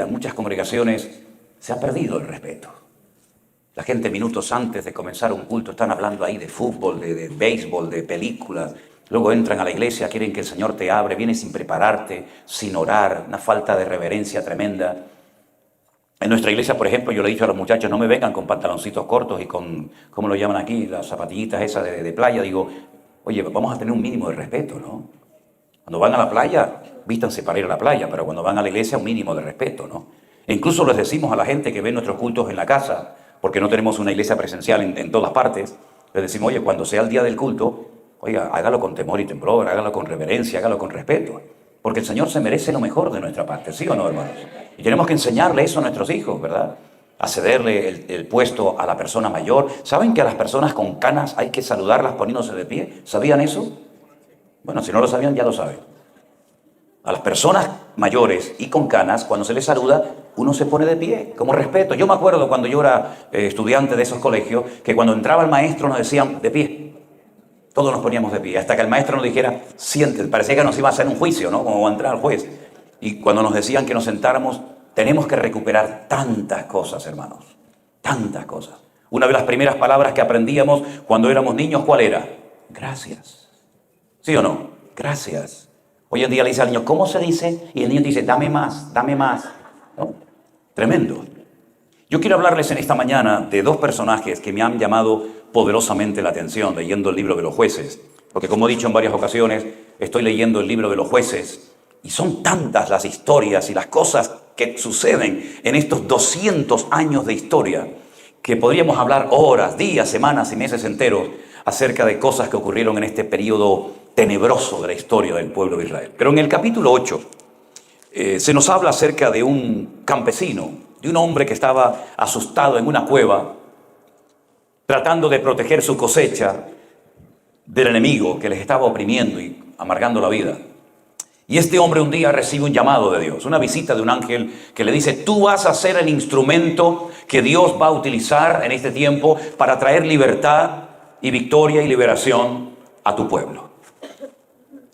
día, en muchas congregaciones, se ha perdido el respeto. La gente minutos antes de comenzar un culto están hablando ahí de fútbol, de béisbol, de películas. Luego entran a la iglesia, quieren que el Señor te abre, vienes sin prepararte, sin orar, una falta de reverencia tremenda. En nuestra iglesia, por ejemplo, yo le he dicho a los muchachos, no me vengan con pantaloncitos cortos y con, ¿cómo lo llaman aquí? Las zapatillitas esas de playa. Digo, oye, vamos a tener un mínimo de respeto, ¿no? Cuando van a la playa, vístanse para ir a la playa, pero cuando van a la iglesia, un mínimo de respeto, ¿no? E incluso les decimos a la gente que ve nuestros cultos en la casa, porque no tenemos una iglesia presencial en todas partes, les decimos, oye, cuando sea el día del culto, oiga, hágalo con temor y temblor, hágalo con reverencia, hágalo con respeto, porque el Señor se merece lo mejor de nuestra parte, ¿sí o no, hermanos? Y tenemos que enseñarle eso a nuestros hijos, ¿verdad? A cederle el puesto a la persona mayor. ¿Saben que a las personas con canas hay que saludarlas poniéndose de pie? ¿Sabían eso? Bueno, si no lo sabían, ya lo saben. A las personas mayores y con canas, cuando se les saluda, uno se pone de pie, como respeto. Yo me acuerdo cuando yo era estudiante de esos colegios, que cuando entraba el maestro nos decían de pie. Todos nos poníamos de pie, hasta que el maestro nos dijera, siéntate. Parecía que nos iba a hacer un juicio, ¿no? Como va a entrar el juez. Y cuando nos decían que nos sentáramos, tenemos que recuperar tantas cosas, hermanos. Tantas cosas. Una de las primeras palabras que aprendíamos cuando éramos niños, ¿cuál era? Gracias. ¿Sí o no? Gracias. Hoy en día le dice al niño, ¿cómo se dice? Y el niño dice, dame más, dame más. ¿No? Tremendo. Yo quiero hablarles en esta mañana de dos personajes que me han llamado poderosamente la atención leyendo el libro de los jueces. Porque como he dicho en varias ocasiones, estoy leyendo el libro de los jueces y son tantas las historias y las cosas que suceden en estos 200 años de historia que podríamos hablar horas, días, semanas y meses enteros acerca de cosas que ocurrieron en este periodo tenebroso de la historia del pueblo de Israel. Pero en el capítulo 8 se nos habla acerca de un campesino, de un hombre que estaba asustado en una cueva, tratando de proteger su cosecha del enemigo que les estaba oprimiendo y amargando la vida. Y este hombre un día recibe un llamado de Dios, una visita de un ángel que le dice, tú vas a ser el instrumento que Dios va a utilizar en este tiempo para traer libertad y victoria y liberación a tu pueblo.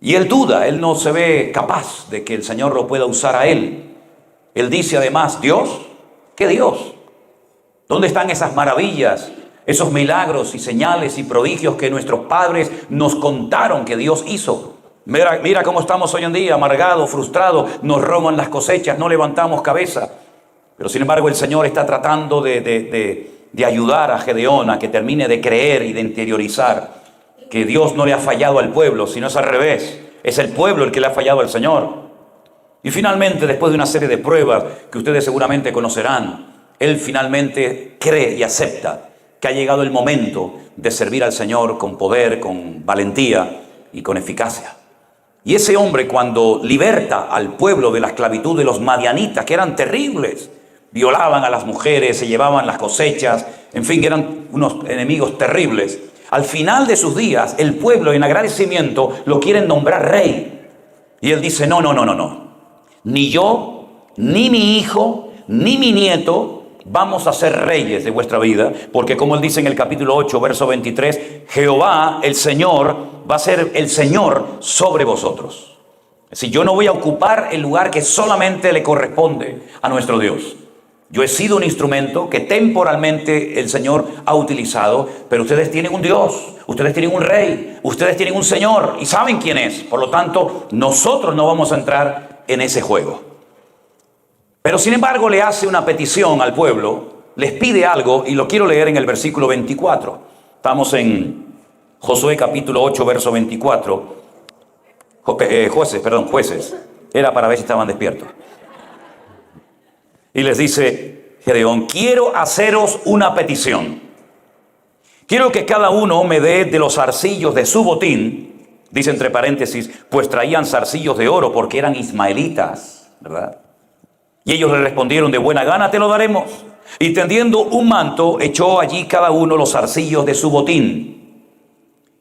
Y él duda, él no se ve capaz de que el Señor lo pueda usar a él. Él dice además, ¿Dios? ¿Qué Dios? ¿Dónde están esas maravillas, esos milagros y señales y prodigios que nuestros padres nos contaron que Dios hizo? Mira cómo estamos hoy en día, amargados, frustrados, nos roban las cosechas, no levantamos cabeza. Pero sin embargo el Señor está tratando de ayudar a Gedeón a que termine de creer y de interiorizar que Dios no le ha fallado al pueblo, sino es al revés. Es el pueblo el que le ha fallado al Señor. Y finalmente, después de una serie de pruebas que ustedes seguramente conocerán, él finalmente cree y acepta que ha llegado el momento de servir al Señor con poder, con valentía y con eficacia. Y ese hombre, cuando liberta al pueblo de la esclavitud de los madianitas, que eran terribles, violaban a las mujeres, se llevaban las cosechas, en fin, eran unos enemigos terribles. Al final de sus días, el pueblo en agradecimiento lo quieren nombrar rey. Y él dice, no. Ni yo, ni mi hijo, ni mi nieto vamos a ser reyes de vuestra vida. Porque como él dice en el capítulo 8, verso 23, Jehová, el Señor, va a ser el Señor sobre vosotros. Es decir, yo no voy a ocupar el lugar que solamente le corresponde a nuestro Dios. Yo he sido un instrumento que temporalmente el Señor ha utilizado, pero ustedes tienen un Dios, ustedes tienen un rey, ustedes tienen un Señor y saben quién es. Por lo tanto, nosotros no vamos a entrar en ese juego. Pero sin embargo le hace una petición al pueblo, les pide algo y lo quiero leer en el versículo 24. Estamos en Josué capítulo 8, verso 24. Jueces. Era para ver si estaban despiertos. Y les dice Gedeón, quiero haceros una petición. Quiero que cada uno me dé de los zarcillos de su botín, dice entre paréntesis, pues traían zarcillos de oro porque eran ismaelitas, ¿verdad? Y ellos le respondieron, de buena gana te lo daremos. Y tendiendo un manto, echó allí cada uno los zarcillos de su botín.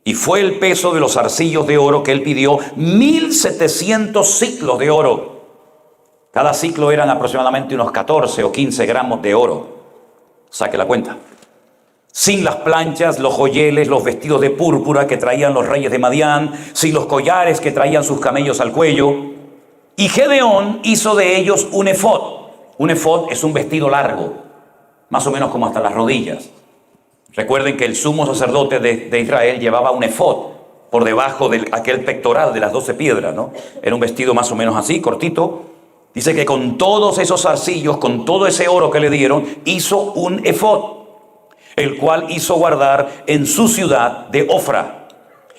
Y fue el peso de los zarcillos de oro que él pidió, 1,700 siclos de oro. Cada ciclo eran aproximadamente unos 14 o 15 gramos de oro. Saque la cuenta. Sin las planchas, los joyeles, los vestidos de púrpura que traían los reyes de Madián, sin los collares que traían sus camellos al cuello. Y Gedeón hizo de ellos un efod. Un efod es un vestido largo, más o menos como hasta las rodillas. Recuerden que el sumo sacerdote de Israel llevaba un efod por debajo de aquel pectoral de las 12 piedras, ¿no? Era un vestido más o menos así, cortito. Dice que con todos esos zarcillos, con todo ese oro que le dieron, hizo un efod, el cual hizo guardar en su ciudad de Ofra.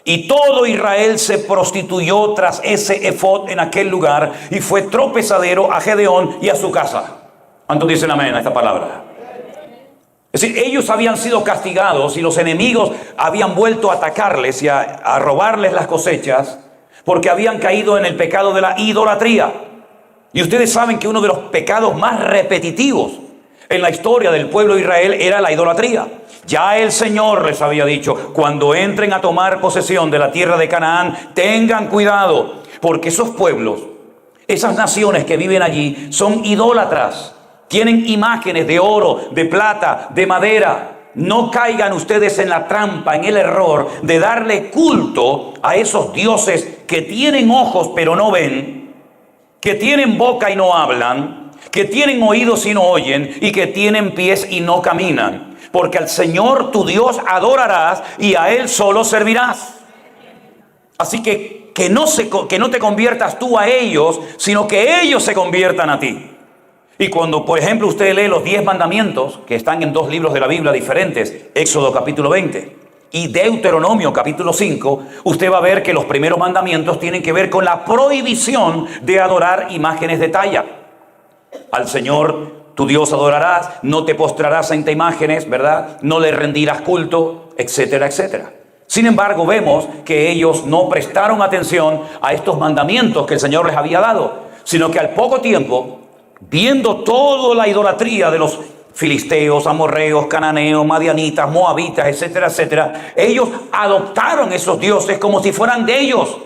Y todo Israel se prostituyó tras ese efod en aquel lugar y fue tropezadero a Gedeón y a su casa. ¿Cuántos dicen amén a esta palabra? Es decir, ellos habían sido castigados y los enemigos habían vuelto a atacarles y a robarles las cosechas porque habían caído en el pecado de la idolatría. Y ustedes saben que uno de los pecados más repetitivos en la historia del pueblo de Israel era la idolatría. Ya el Señor les había dicho, cuando entren a tomar posesión de la tierra de Canaán, tengan cuidado, porque esos pueblos, esas naciones que viven allí, son idólatras. Tienen imágenes de oro, de plata, de madera. No caigan ustedes en la trampa, en el error de darle culto a esos dioses que tienen ojos pero no ven, que tienen boca y no hablan, que tienen oídos y no oyen, y que tienen pies y no caminan. Porque al Señor tu Dios adorarás y a Él solo servirás. Así que no te conviertas tú a ellos, sino que ellos se conviertan a ti. Y cuando, por ejemplo, usted lee los 10 mandamientos, que están en 2 libros de la Biblia diferentes, Éxodo capítulo 20 y Deuteronomio capítulo 5, usted va a ver que los primeros mandamientos tienen que ver con la prohibición de adorar imágenes de talla. Al Señor tu Dios adorarás, no te postrarás ante imágenes, ¿verdad? No le rendirás culto, etcétera, etcétera. Sin embargo, vemos que ellos no prestaron atención a estos mandamientos que el Señor les había dado, sino que al poco tiempo, viendo toda la idolatría de los filisteos, amorreos, cananeos, madianitas, moabitas, etcétera, etcétera, ellos adoptaron esos dioses como si fueran de ellos,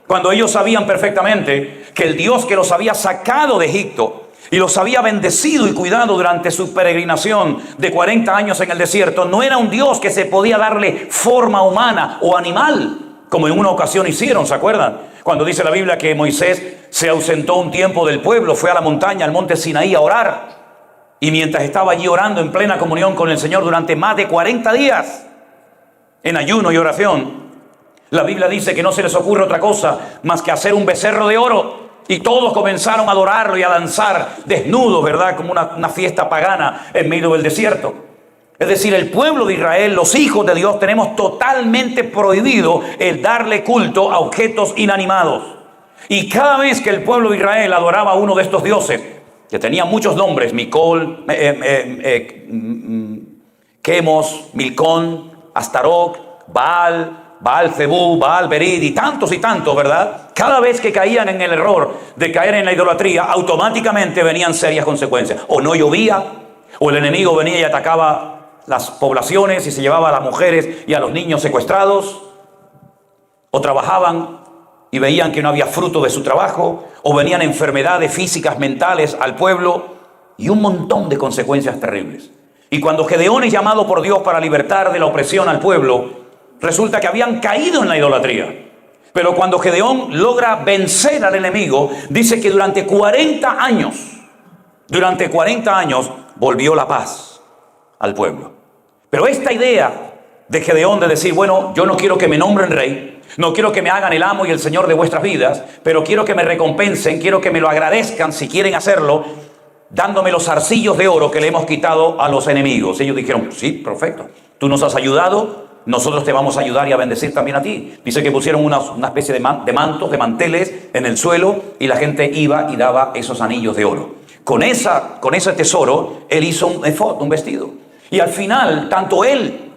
cuando ellos sabían perfectamente que el Dios que los había sacado de Egipto y los había bendecido y cuidado durante su peregrinación de 40 años en el desierto, no era un Dios que se podía darle forma humana o animal, como en una ocasión hicieron, ¿se acuerdan? Cuando dice la Biblia que Moisés se ausentó un tiempo del pueblo, fue a la montaña, al monte Sinaí a orar. Y mientras estaba allí orando en plena comunión con el Señor durante más de 40 días, en ayuno y oración, la Biblia dice que no se les ocurre otra cosa más que hacer un becerro de oro. Y todos comenzaron a adorarlo y a danzar desnudos, ¿verdad? Como una fiesta pagana en medio del desierto. Es decir, el pueblo de Israel, los hijos de Dios, tenemos totalmente prohibido el darle culto a objetos inanimados. Y cada vez que el pueblo de Israel adoraba a uno de estos dioses, que tenía muchos nombres, Micol, Quemos, Milcón, Astarot, Baal Zebú, Baal Berid y tantos, ¿verdad? Cada vez que caían en el error de caer en la idolatría, automáticamente venían serias consecuencias. O no llovía, o el enemigo venía y atacaba las poblaciones y se llevaba a las mujeres y a los niños secuestrados, o trabajaban y veían que no había fruto de su trabajo, o venían enfermedades físicas, mentales al pueblo, y un montón de consecuencias terribles. Y cuando Gedeón es llamado por Dios para libertar de la opresión al pueblo, resulta que habían caído en la idolatría. Pero cuando Gedeón logra vencer al enemigo, dice que durante 40 años volvió la paz al pueblo. Pero esta idea de Gedeón de decir, bueno, yo no quiero que me nombren rey, no quiero que me hagan el amo y el señor de vuestras vidas, pero quiero que me recompensen, quiero que me lo agradezcan si quieren hacerlo, dándome los zarcillos de oro que le hemos quitado a los enemigos. Ellos dijeron, sí, perfecto, tú nos has ayudado, nosotros te vamos a ayudar y a bendecir también a ti. Dice que pusieron una especie de mantos, de manteles en el suelo, y la gente iba y daba esos anillos de oro. Con ese tesoro, él hizo un efod, un vestido. Y al final, tanto él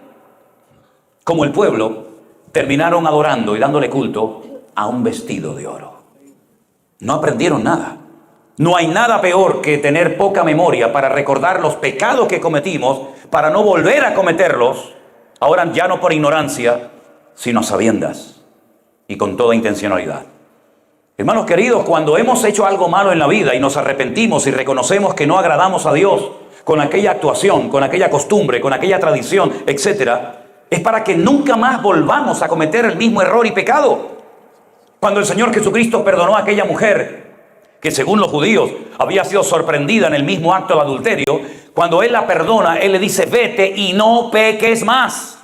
como el pueblo terminaron adorando y dándole culto a un vestido de oro. No aprendieron nada. No hay nada peor que tener poca memoria para recordar los pecados que cometimos, para no volver a cometerlos, ahora ya no por ignorancia, sino a sabiendas y con toda intencionalidad. Hermanos queridos, cuando hemos hecho algo malo en la vida y nos arrepentimos y reconocemos que no agradamos a Dios con aquella actuación, con aquella costumbre, con aquella tradición, etcétera, es para que nunca más volvamos a cometer el mismo error y pecado. Cuando el Señor Jesucristo perdonó a aquella mujer que según los judíos había sido sorprendida en el mismo acto de adulterio, cuando él la perdona, él le dice, vete y no peques más.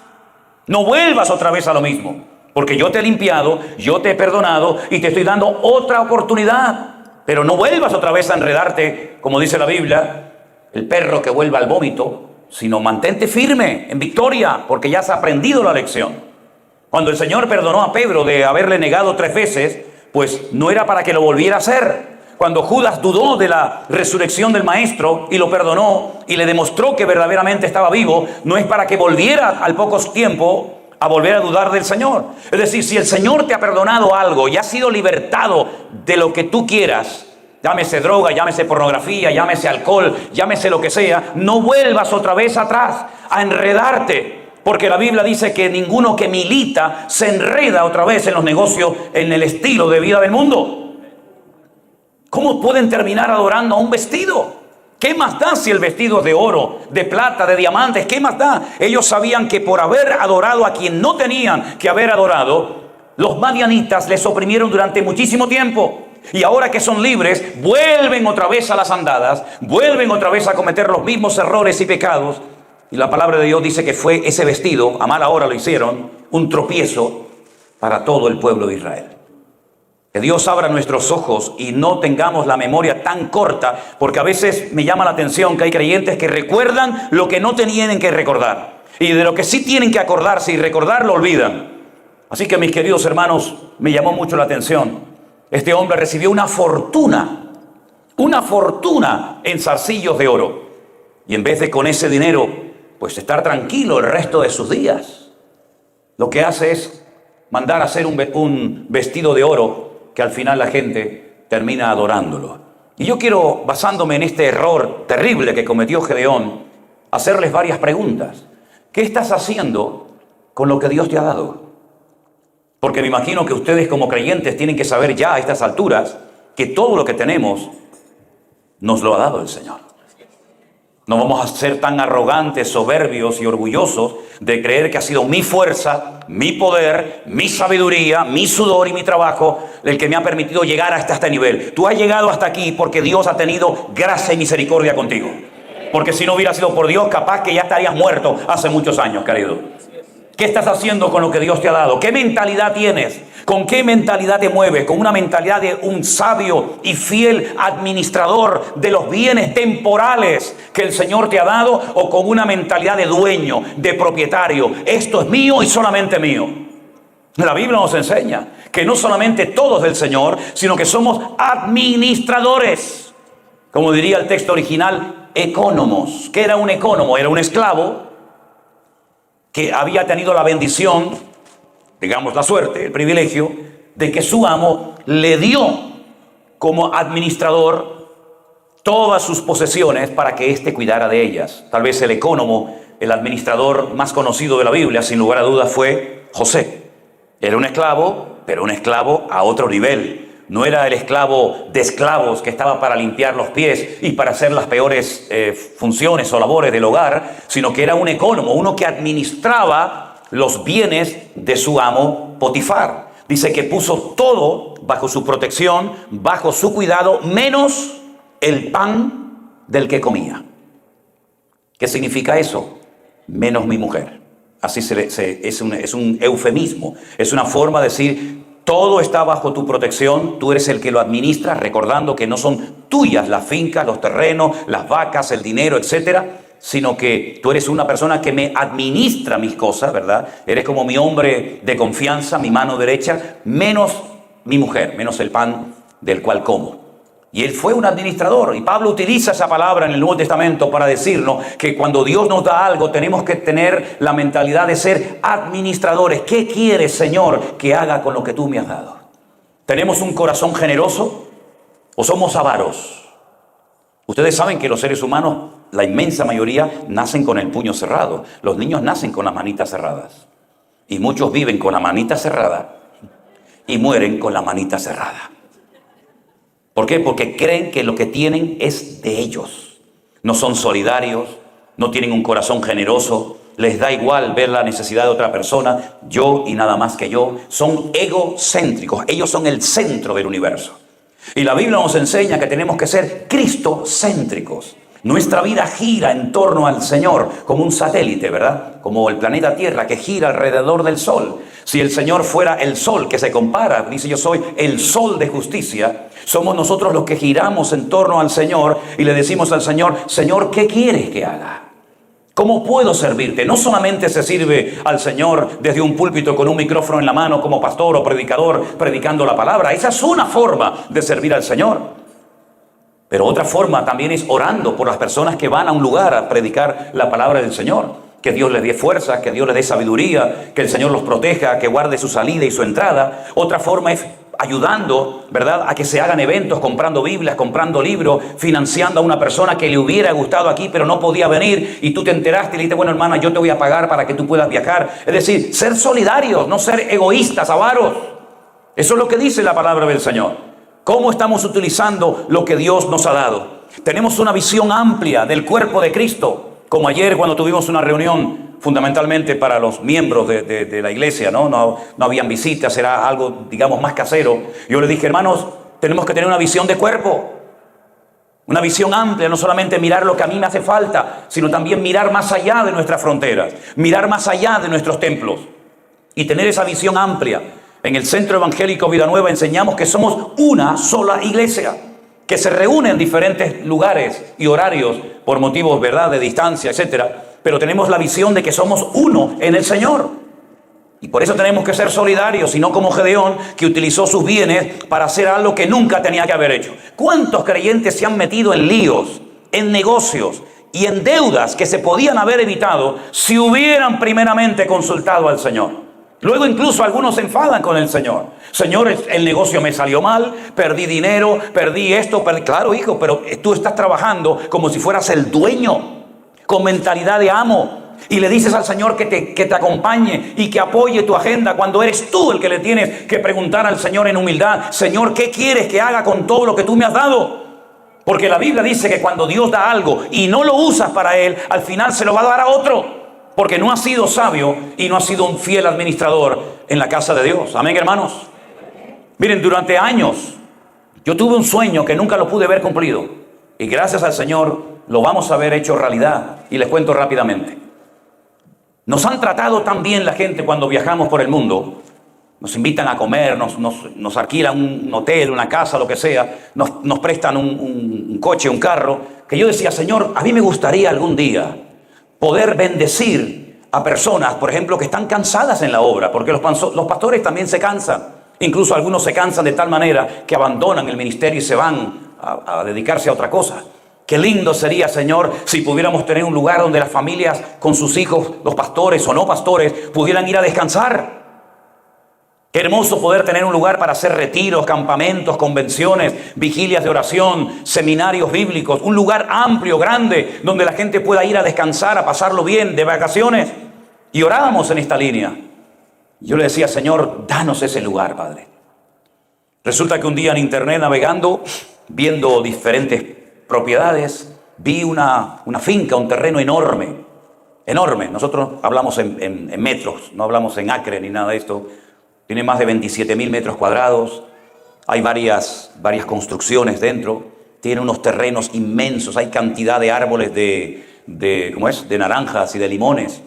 No vuelvas otra vez a lo mismo, porque yo te he limpiado, yo te he perdonado y te estoy dando otra oportunidad. Pero no vuelvas otra vez a enredarte, como dice la Biblia, el perro que vuelva al vómito, sino mantente firme en victoria, porque ya has aprendido la lección. Cuando el Señor perdonó a Pedro de haberle negado 3 veces, pues no era para que lo volviera a hacer. Cuando Judas dudó de la resurrección del Maestro y lo perdonó y le demostró que verdaderamente estaba vivo, no es para que volviera al poco tiempo a volver a dudar del Señor. Es decir, si el Señor te ha perdonado algo y has sido libertado de lo que tú quieras, llámese droga, llámese pornografía, llámese alcohol, llámese lo que sea, no vuelvas otra vez atrás a enredarte. Porque la Biblia dice que ninguno que milita se enreda otra vez en los negocios, en el estilo de vida del mundo. ¿Cómo pueden terminar adorando a un vestido? ¿Qué más da si el vestido es de oro, de plata, de diamantes? ¿Qué más da? Ellos sabían que por haber adorado a quien no tenían que haber adorado, los madianitas les oprimieron durante muchísimo tiempo. Y ahora que son libres, vuelven otra vez a las andadas, vuelven otra vez a cometer los mismos errores y pecados. Y la palabra de Dios dice que fue ese vestido, a mala hora lo hicieron, un tropiezo para todo el pueblo de Israel. Que Dios abra nuestros ojos y no tengamos la memoria tan corta, porque a veces me llama la atención que hay creyentes que recuerdan lo que no tenían que recordar. Y de lo que sí tienen que acordarse y recordar lo olvidan. Así que mis queridos hermanos, me llamó mucho la atención. Este hombre recibió una fortuna en zarcillos de oro. Y en vez de con ese dinero, pues estar tranquilo el resto de sus días, lo que hace es mandar a hacer un vestido de oro que al final la gente termina adorándolo. Y yo quiero, basándome en este error terrible que cometió Gedeón, hacerles varias preguntas. ¿Qué estás haciendo con lo que Dios te ha dado? Porque me imagino que ustedes como creyentes tienen que saber ya a estas alturas que todo lo que tenemos nos lo ha dado el Señor. No vamos a ser tan arrogantes, soberbios y orgullosos de creer que ha sido mi fuerza, mi poder, mi sabiduría, mi sudor y mi trabajo el que me ha permitido llegar hasta este nivel. Tú has llegado hasta aquí porque Dios ha tenido gracia y misericordia contigo. Porque si no hubiera sido por Dios, capaz que ya estarías muerto hace muchos años, querido. ¿Qué estás haciendo con lo que Dios te ha dado? ¿Qué mentalidad tienes? ¿Con qué mentalidad te mueves? ¿Con una mentalidad de un sabio y fiel administrador de los bienes temporales que el Señor te ha dado? ¿O con una mentalidad de dueño, de propietario? Esto es mío y solamente mío. La Biblia nos enseña que no solamente todo es del Señor, sino que somos administradores. Como diría el texto original, ecónomos. ¿Qué era un ecónomo? Era un esclavo que había tenido la bendición, digamos la suerte, el privilegio, de que su amo le dio como administrador todas sus posesiones para que éste cuidara de ellas. Tal vez el ecónomo, el administrador más conocido de la Biblia, sin lugar a dudas, fue José. Era un esclavo, pero un esclavo a otro nivel. No era el esclavo de esclavos que estaba para limpiar los pies y para hacer las peores funciones o labores del hogar, sino que era un ecónomo, uno que administraba los bienes de su amo Potifar. Dice que puso todo bajo su protección, bajo su cuidado, menos el pan del que comía. ¿Qué significa eso? Menos mi mujer. Así es un eufemismo, es una forma de decir: todo está bajo tu protección, tú eres el que lo administra, recordando que no son tuyas las fincas, los terrenos, las vacas, el dinero, etcétera, sino que tú eres una persona que me administra mis cosas, ¿verdad? Eres como mi hombre de confianza, mi mano derecha, menos mi mujer, menos el pan del cual como. Y él fue un administrador, y Pablo utiliza esa palabra en el Nuevo Testamento para decirnos que cuando Dios nos da algo tenemos que tener la mentalidad de ser administradores. ¿Qué quieres, Señor, que haga con lo que tú me has dado? ¿Tenemos un corazón generoso o somos avaros? Ustedes saben que los seres humanos, la inmensa mayoría, nacen con el puño cerrado. Los niños nacen con las manitas cerradas. Y muchos viven con la manita cerrada y mueren con la manita cerrada. ¿Por qué? Porque creen que lo que tienen es de ellos. No son solidarios, no tienen un corazón generoso, les da igual ver la necesidad de otra persona, yo y nada más que yo. Son egocéntricos, ellos son el centro del universo. Y la Biblia nos enseña que tenemos que ser cristocéntricos. Nuestra vida gira en torno al Señor como un satélite, ¿verdad? Como el planeta Tierra que gira alrededor del Sol. Si el Señor fuera el Sol que se compara, dice yo soy el Sol de justicia, somos nosotros los que giramos en torno al Señor y le decimos al Señor, Señor, ¿qué quieres que haga? ¿Cómo puedo servirte? No solamente se sirve al Señor desde un púlpito con un micrófono en la mano como pastor o predicador predicando la palabra. Esa es una forma de servir al Señor. Pero otra forma también es orando por las personas que van a un lugar a predicar la palabra del Señor. Que Dios les dé fuerza, que Dios les dé sabiduría, que el Señor los proteja, que guarde su salida y su entrada. Otra forma es ayudando, ¿verdad?, a que se hagan eventos, comprando Biblias, comprando libros, financiando a una persona que le hubiera gustado aquí, pero no podía venir, y tú te enteraste y le dijiste, bueno, hermana, yo te voy a pagar para que tú puedas viajar. Es decir, ser solidarios, no ser egoístas, avaros. Eso es lo que dice la palabra del Señor. ¿Cómo estamos utilizando lo que Dios nos ha dado? Tenemos una visión amplia del cuerpo de Cristo, como ayer cuando tuvimos una reunión fundamentalmente para los miembros de la iglesia, no habían visitas, era algo, digamos, más casero. Yo le dije, hermanos, tenemos que tener una visión de cuerpo, una visión amplia, no solamente mirar lo que a mí me hace falta, sino también mirar más allá de nuestras fronteras, mirar más allá de nuestros templos y tener esa visión amplia. En el Centro Evangélico Vida Nueva enseñamos que somos una sola iglesia, que se reúne en diferentes lugares y horarios por motivos, ¿verdad?, de distancia, etcétera. Pero tenemos la visión de que somos uno en el Señor. Y por eso tenemos que ser solidarios, y no como Gedeón, que utilizó sus bienes para hacer algo que nunca tenía que haber hecho. ¿Cuántos creyentes se han metido en líos, en negocios y en deudas que se podían haber evitado si hubieran primeramente consultado al Señor? Luego incluso algunos se enfadan con el Señor. Señor, el negocio me salió mal, perdí dinero, perdí esto. Claro, hijo, pero tú estás trabajando como si fueras el dueño, con mentalidad de amo. Y le dices al Señor que te acompañe y que apoye tu agenda cuando eres tú el que le tienes que preguntar al Señor en humildad. Señor, ¿qué quieres que haga con todo lo que tú me has dado? Porque la Biblia dice que cuando Dios da algo y no lo usas para Él, al final se lo va a dar a otro. Porque no has sido sabio y no has sido un fiel administrador en la casa de Dios. Amén, hermanos. Miren, durante años yo tuve un sueño que nunca lo pude ver cumplido. Y gracias al Señor lo vamos a ver hecho realidad. Y les cuento rápidamente. Nos han tratado tan bien la gente cuando viajamos por el mundo. Nos invitan a comer, nos alquilan un hotel, una casa, lo que sea. Nos prestan un coche, un carro. Que yo decía, Señor, a mí me gustaría algún día poder bendecir a personas, por ejemplo, que están cansadas en la obra, porque los pastores también se cansan. Incluso algunos se cansan de tal manera que abandonan el ministerio y se van a dedicarse a otra cosa. Qué lindo sería, Señor, si pudiéramos tener un lugar donde las familias con sus hijos, los pastores o no pastores, pudieran ir a descansar. Qué hermoso poder tener un lugar para hacer retiros, campamentos, convenciones, vigilias de oración, seminarios bíblicos. Un lugar amplio, grande, donde la gente pueda ir a descansar, a pasarlo bien, de vacaciones. Y orábamos en esta línea. Yo le decía, Señor, danos ese lugar, Padre. Resulta que un día en internet, navegando, viendo diferentes propiedades, vi una finca, un terreno enorme. Enorme. Nosotros hablamos en metros, no hablamos en acre ni nada de esto. Tiene más de 27.000 metros cuadrados. Hay varias construcciones dentro. Tiene unos terrenos inmensos. Hay cantidad de árboles de naranjas y de limones.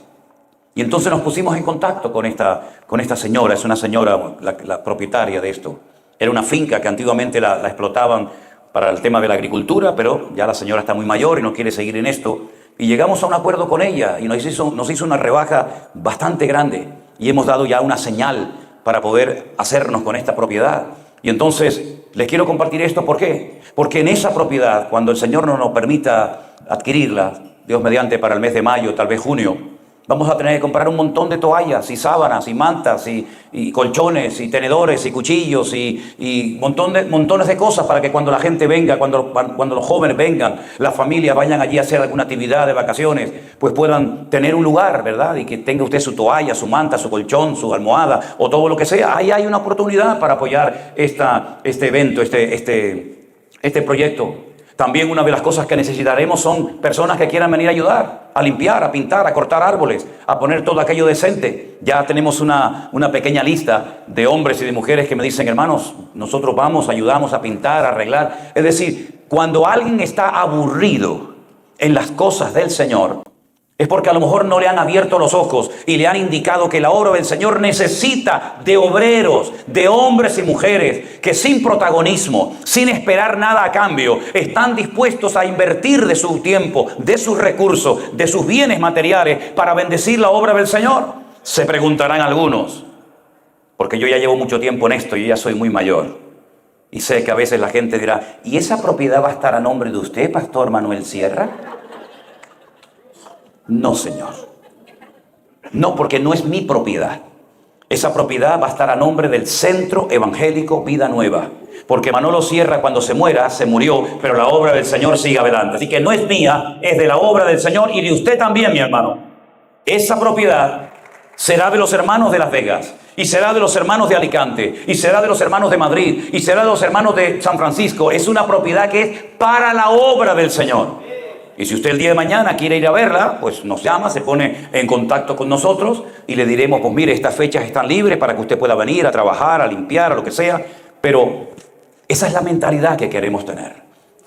Y entonces nos pusimos en contacto con esta señora. Es una señora, la propietaria de esto. Era una finca que antiguamente la explotaban para el tema de la agricultura, pero ya la señora está muy mayor y no quiere seguir en esto. Y llegamos a un acuerdo con ella y nos hizo una rebaja bastante grande. Y hemos dado ya una señal para poder hacernos con esta propiedad. Y entonces les quiero compartir esto. ¿Por qué? Porque en esa propiedad, cuando el Señor no nos permita adquirirla, Dios mediante para el mes de mayo, tal vez junio, vamos a tener que comprar un montón de toallas y sábanas y mantas y colchones y tenedores y cuchillos y montones de cosas para que cuando la gente venga, cuando los jóvenes vengan, las familias vayan allí a hacer alguna actividad de vacaciones, pues puedan tener un lugar, ¿verdad? Y que tenga usted su toalla, su manta, su colchón, su almohada o todo lo que sea. Ahí hay una oportunidad para apoyar este evento, este proyecto. También una de las cosas que necesitaremos son personas que quieran venir a ayudar, a limpiar, a pintar, a cortar árboles, a poner todo aquello decente. Ya tenemos una pequeña lista de hombres y de mujeres que me dicen, hermanos, nosotros vamos, ayudamos a pintar, a arreglar. Es decir, cuando alguien está aburrido en las cosas del Señor, es porque a lo mejor no le han abierto los ojos y le han indicado que la obra del Señor necesita de obreros, de hombres y mujeres que sin protagonismo, sin esperar nada a cambio, están dispuestos a invertir de su tiempo, de sus recursos, de sus bienes materiales para bendecir la obra del Señor. Se preguntarán algunos, porque yo ya llevo mucho tiempo en esto y ya soy muy mayor. Y sé que a veces la gente dirá, ¿y esa propiedad va a estar a nombre de usted, Pastor Manuel Sierra? No, señor. No, porque no es mi propiedad. Esa propiedad va a estar a nombre del Centro Evangélico Vida Nueva. Porque Manolo Sierra, cuando se muera, se murió, pero la obra del Señor sigue adelante. Así que no es mía, es de la obra del Señor y de usted también, mi hermano. Esa propiedad será de los hermanos de Las Vegas, y será de los hermanos de Alicante, y será de los hermanos de Madrid, y será de los hermanos de San Francisco. Es una propiedad que es para la obra del Señor. Y si usted el día de mañana quiere ir a verla, pues nos llama, se pone en contacto con nosotros y le diremos, pues mire, estas fechas están libres para que usted pueda venir a trabajar, a limpiar, a lo que sea. Pero esa es la mentalidad que queremos tener.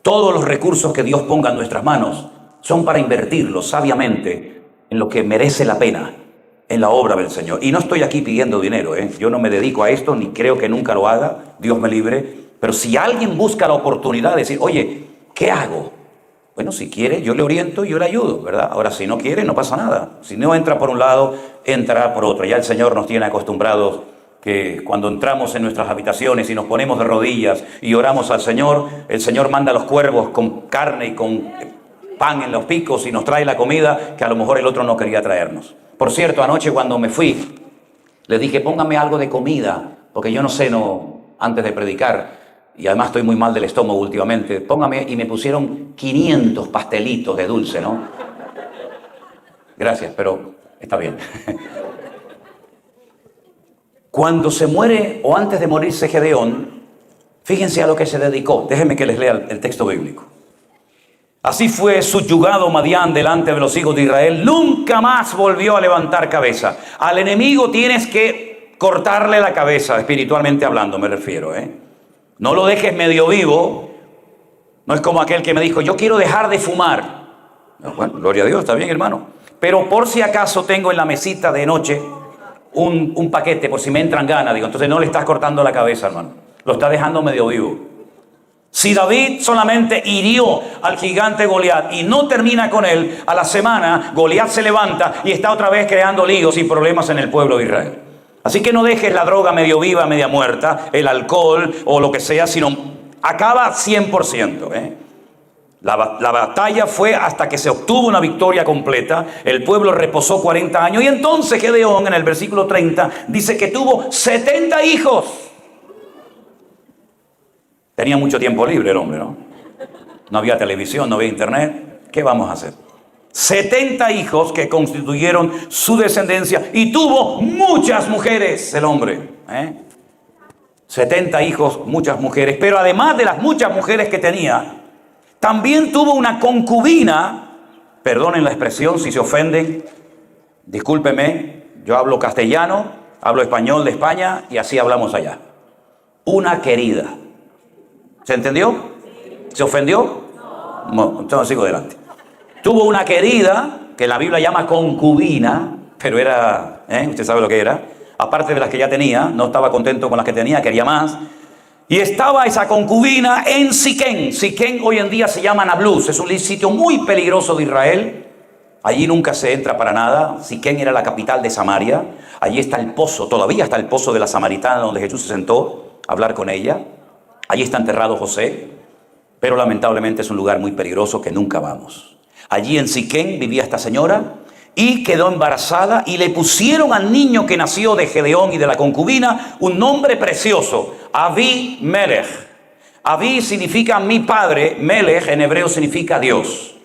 Todos los recursos que Dios ponga en nuestras manos son para invertirlos sabiamente en lo que merece la pena, en la obra del Señor. Y no estoy aquí pidiendo dinero, ¿eh? Yo no me dedico a esto, ni creo que nunca lo haga, Dios me libre. Pero si alguien busca la oportunidad de decir, oye, ¿qué hago? Bueno, si quiere, yo le oriento y yo le ayudo, ¿verdad? Ahora, si no quiere, no pasa nada. Si no entra por un lado, entrará por otro. Ya el Señor nos tiene acostumbrados que cuando entramos en nuestras habitaciones y nos ponemos de rodillas y oramos al Señor, el Señor manda a los cuervos con carne y con pan en los picos y nos trae la comida que a lo mejor el otro no quería traernos. Por cierto, anoche cuando me fui, le dije, póngame algo de comida, porque yo no ceno antes de predicar. Y además estoy muy mal del estómago últimamente. Póngame, y me pusieron 500 pastelitos de dulce, ¿no? Gracias, pero está bien. Cuando se muere, o antes de morirse Gedeón, fíjense a lo que se dedicó. Déjenme que les lea el texto bíblico. Así fue subyugado Madián delante de los hijos de Israel. Nunca más volvió a levantar cabeza. Al enemigo tienes que cortarle la cabeza, espiritualmente hablando me refiero, ¿eh? No lo dejes medio vivo. No es como aquel que me dijo, yo quiero dejar de fumar. Bueno, gloria a Dios, está bien, hermano. Pero por si acaso tengo en la mesita de noche un paquete, por si me entran ganas. Digo, entonces no le estás cortando la cabeza, hermano. Lo estás dejando medio vivo. Si David solamente hirió al gigante Goliat y no termina con él, a la semana Goliat se levanta y está otra vez creando líos y problemas en el pueblo de Israel. Así que no dejes la droga medio viva, media muerta, el alcohol o lo que sea, sino acaba 100%. La batalla fue hasta que se obtuvo una victoria completa. El pueblo reposó 40 años y entonces Gedeón en el versículo 30 dice que tuvo 70 hijos. Tenía mucho tiempo libre el hombre, ¿no? No había televisión, no había internet. ¿Qué vamos a hacer? 70 hijos que constituyeron su descendencia y tuvo muchas mujeres el hombre. 70 hijos, muchas mujeres. Pero además de las muchas mujeres que tenía, también tuvo una concubina. Perdonen la expresión si se ofenden. Discúlpeme, yo hablo castellano, hablo español de España y así hablamos allá. Una querida. ¿Se entendió? ¿Se ofendió? No, entonces sigo adelante. Tuvo una querida, que la Biblia llama concubina, pero era, usted sabe lo que era, aparte de las que ya tenía, no estaba contento con las que tenía, quería más. Y estaba esa concubina en Siquén. Siquén hoy en día se llama Nablus, es un sitio muy peligroso de Israel. Allí nunca se entra para nada. Siquén era la capital de Samaria. Allí está el pozo, todavía está el pozo de la Samaritana donde Jesús se sentó a hablar con ella. Allí está enterrado José, pero lamentablemente es un lugar muy peligroso que nunca vamos. Allí en Siquén vivía esta señora y quedó embarazada y le pusieron al niño que nació de Gedeón y de la concubina un nombre precioso, Abimelech. Abi significa mi padre, Melech en hebreo significa Dios,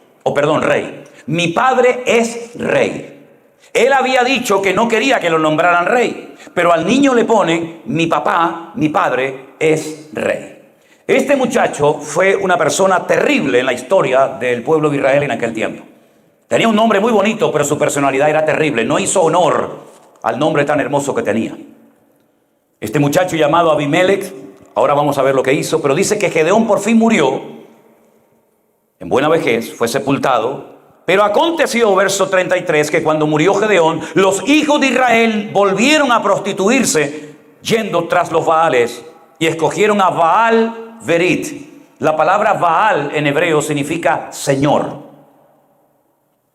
rey. Mi padre es rey. Él había dicho que no quería que lo nombraran rey, pero al niño le ponen mi papá, mi padre es rey. Este muchacho fue una persona terrible en la historia del pueblo de Israel en aquel tiempo. Tenía un nombre muy bonito, pero su personalidad era terrible. No hizo honor al nombre tan hermoso que tenía. Este muchacho llamado Abimelech, ahora vamos a ver lo que hizo, pero dice que Gedeón por fin murió en buena vejez, fue sepultado. Pero aconteció, verso 33, que cuando murió Gedeón, los hijos de Israel volvieron a prostituirse yendo tras los Baales y escogieron a Baal Berit. La palabra Baal en hebreo significa Señor,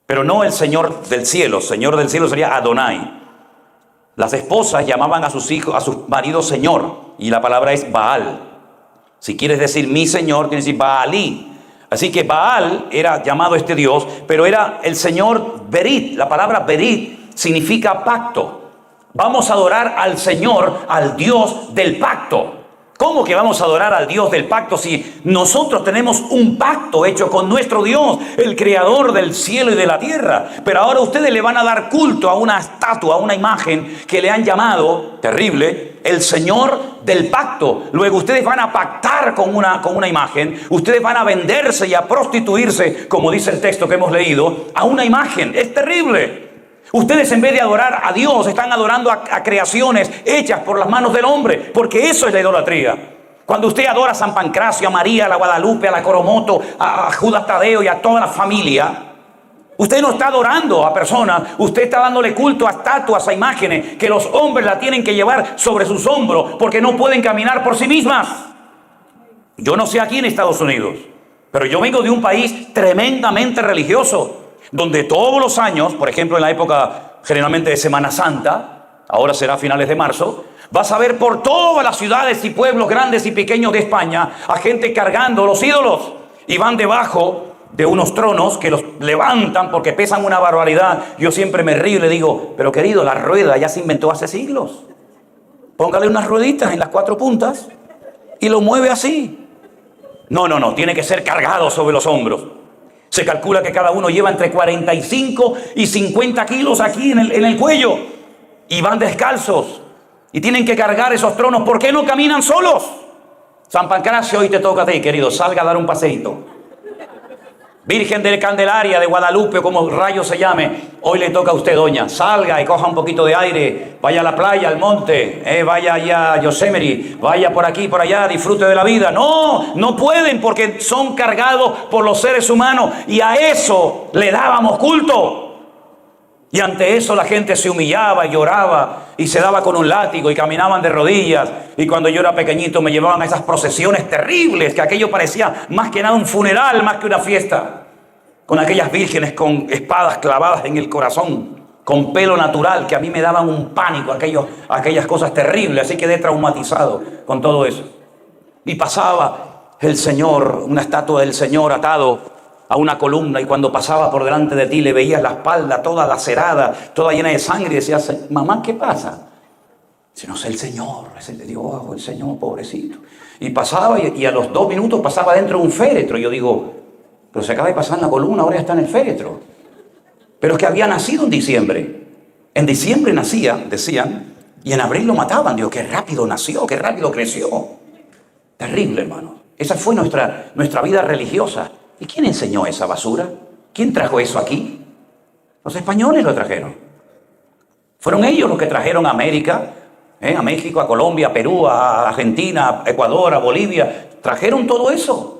pero no el Señor del cielo. Señor del cielo sería Adonai. Las esposas llamaban a sus hijos, a sus maridos Señor, y la palabra es Baal. Si quieres decir mi Señor, tienes que decir Baalí. Así que Baal era llamado este Dios, pero era el Señor Berit. La palabra Berit significa pacto. Vamos a adorar al Señor, al Dios del pacto. ¿Cómo que vamos a adorar al Dios del pacto si nosotros tenemos un pacto hecho con nuestro Dios, el creador del cielo y de la tierra? Pero ahora ustedes le van a dar culto a una estatua, a una imagen que le han llamado, terrible, el Señor del pacto. Luego ustedes van a pactar con una imagen, ustedes van a venderse y a prostituirse, como dice el texto que hemos leído, a una imagen. Es terrible. Ustedes en vez de adorar a Dios están adorando a creaciones hechas por las manos del hombre, porque eso es la idolatría. Cuando usted adora a San Pancracio, a María, a la Guadalupe, a la Coromoto, a Judas Tadeo y a toda la familia, usted no está adorando a personas, usted está dándole culto a estatuas, a imágenes que los hombres la tienen que llevar sobre sus hombros porque no pueden caminar por sí mismas. Yo no sé aquí en Estados Unidos, pero yo vengo de un país tremendamente religioso, donde todos los años, por ejemplo en la época generalmente de Semana Santa, ahora será a finales de marzo, vas a ver por todas las ciudades y pueblos grandes y pequeños de España a gente cargando los ídolos y van debajo de unos tronos que los levantan porque pesan una barbaridad. Yo siempre me río y le digo, pero querido, la rueda ya se inventó hace siglos. Póngale unas rueditas en las 4 puntas y lo mueve así. No, tiene que ser cargado sobre los hombros. Se calcula que cada uno lleva entre 45 y 50 kilos aquí en el cuello. Y van descalzos. Y tienen que cargar esos tronos. ¿Por qué no caminan solos? San Pancracio, hoy te toca a ti, querido. Salga a dar un paseíto. Virgen de Candelaria, de Guadalupe, como rayo se llame. Hoy le toca a usted, doña. Salga y coja un poquito de aire. Vaya a la playa, al monte. Vaya allá a Yosemite. Vaya por aquí, por allá. Disfrute de la vida. No pueden porque son cargados por los seres humanos. Y a eso le dábamos culto. Y ante eso la gente se humillaba y lloraba. Y se daba con un látigo y caminaban de rodillas. Y cuando yo era pequeñito me llevaban a esas procesiones terribles. Que aquello parecía más que nada un funeral, más que una fiesta. Con aquellas vírgenes con espadas clavadas en el corazón, con pelo natural, que a mí me daban un pánico, aquellas cosas terribles. Así quedé traumatizado con todo eso. Y pasaba el Señor, una estatua del Señor atado a una columna, y cuando pasaba por delante de ti le veías la espalda toda lacerada, toda llena de sangre, y decías, mamá, ¿qué pasa? Dice, no sé, el Señor, es el de Dios, el Señor, pobrecito. Y pasaba, y a los 2 minutos pasaba dentro de un féretro. Y yo digo, pero se acaba de pasar en la columna, ahora ya está en el féretro. Pero es que había nacido en diciembre. En diciembre nacía, decían, y en abril lo mataban. Digo, qué rápido nació, qué rápido creció. Terrible, hermano. Esa fue nuestra vida religiosa. ¿Y quién enseñó esa basura? ¿Quién trajo eso aquí? Los españoles lo trajeron. Fueron ellos los que trajeron a América, a México, a Colombia, a Perú, a Argentina, a Ecuador, a Bolivia. Trajeron todo eso.